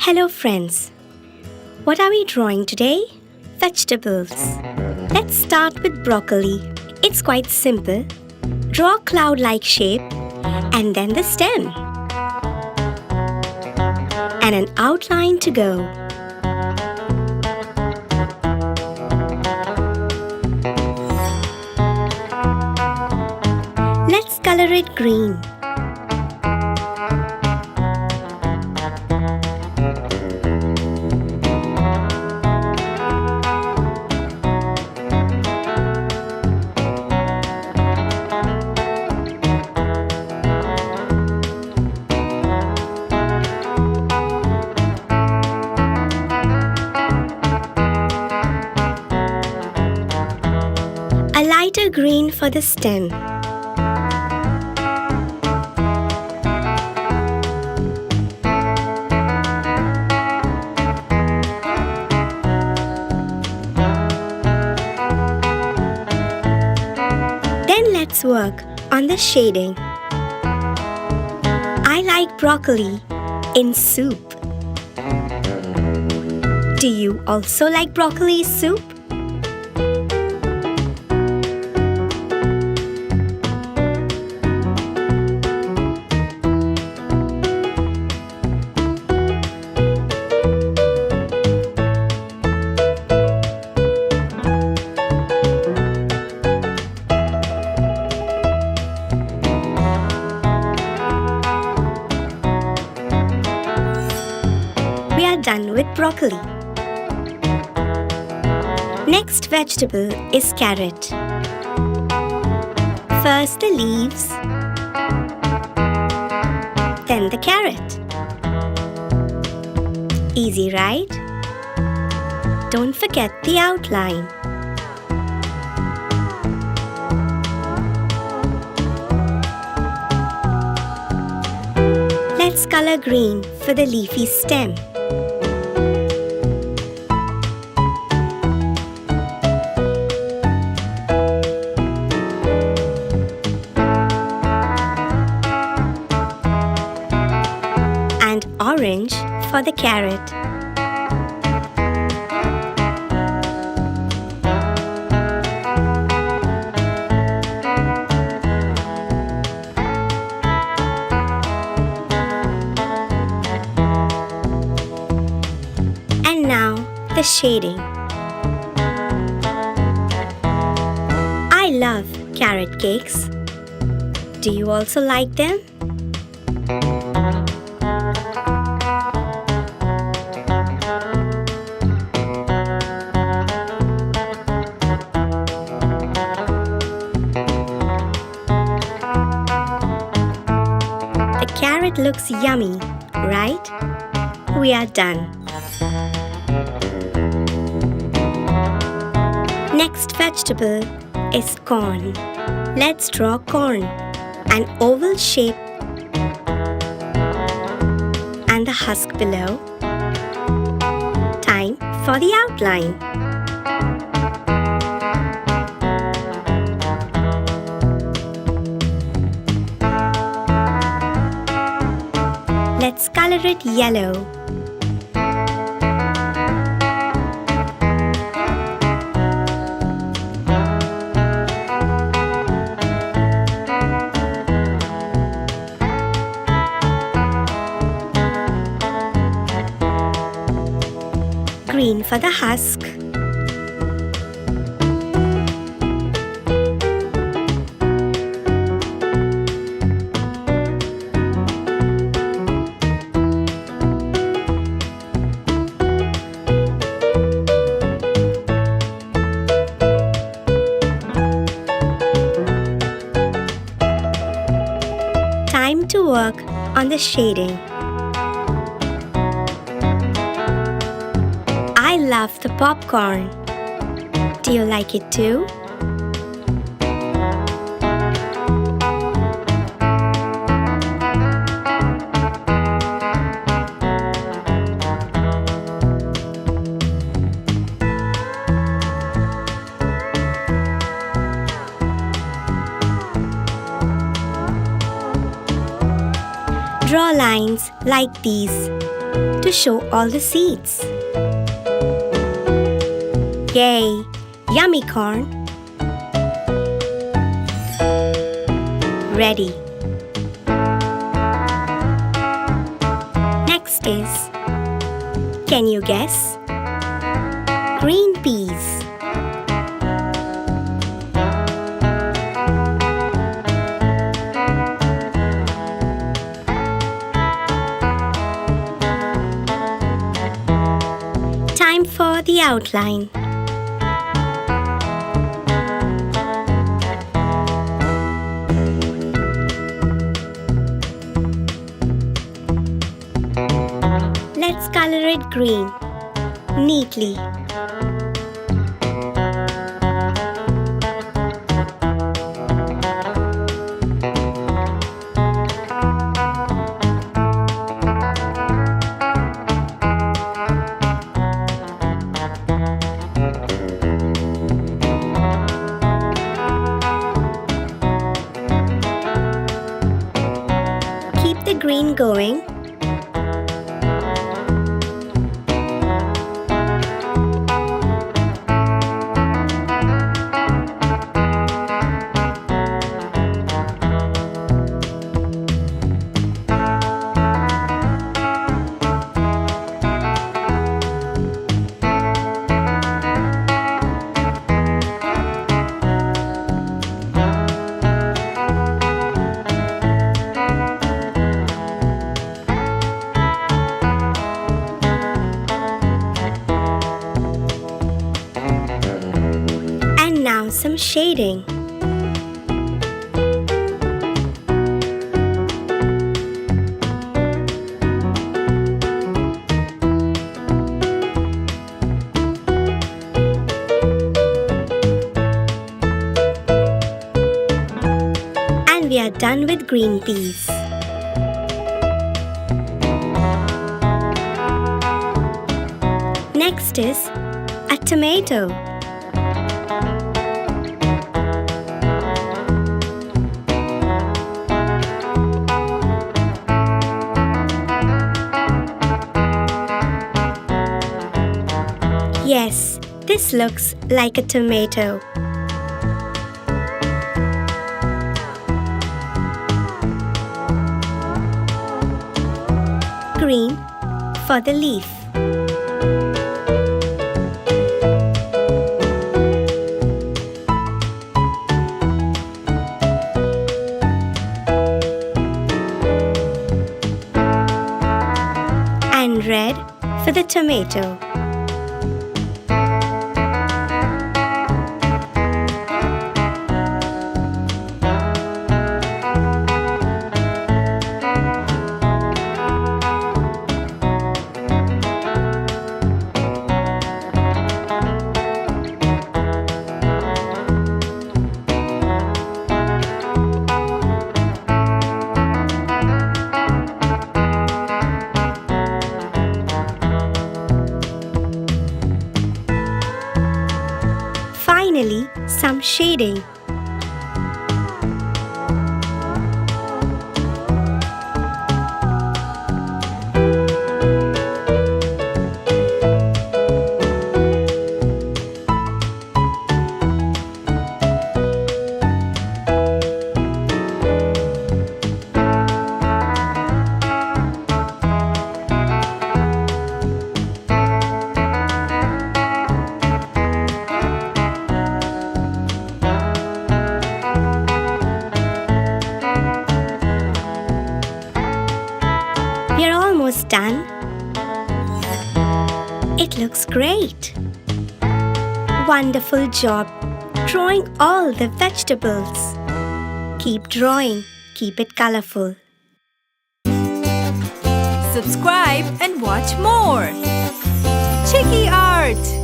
Hello friends, what are we drawing today? Vegetables. Let's start with broccoli. It's quite simple. Draw a cloud-like shape and then the stem. And an outline to go. Let's color it green. A lighter green for the stem. Then let's work on the shading. I like broccoli in soup. Do you also like broccoli soup? We are done with broccoli. Next vegetable is carrot. First the leaves, then the carrot. Easy, right? Don't forget the outline. Let's color green for the leafy stem. And orange for the carrot. And now the shading. I love carrot cakes. Do you also like them? The carrot looks yummy, right? We are done. Next vegetable is corn. Let's draw corn, an oval shape and the husk below. Time for the outline. Let's color it yellow. Green for the husk. Time to work on the shading. I love the popcorn. Do you like it too? Draw lines like these to show all the seeds. Yay! Yummy corn! Ready. Next is, can you guess? Green peas. Time for the outline. Let's color it green neatly. Keep the green going. Now some shading. And we are done with green peas. Next is a tomato. Yes, this looks like a tomato. Green for the leaf. And red for the tomato. Finally, some shading. We're almost done. It looks great. Wonderful job drawing all the vegetables. Keep drawing, keep it colorful. Subscribe and watch more. Chiki Art!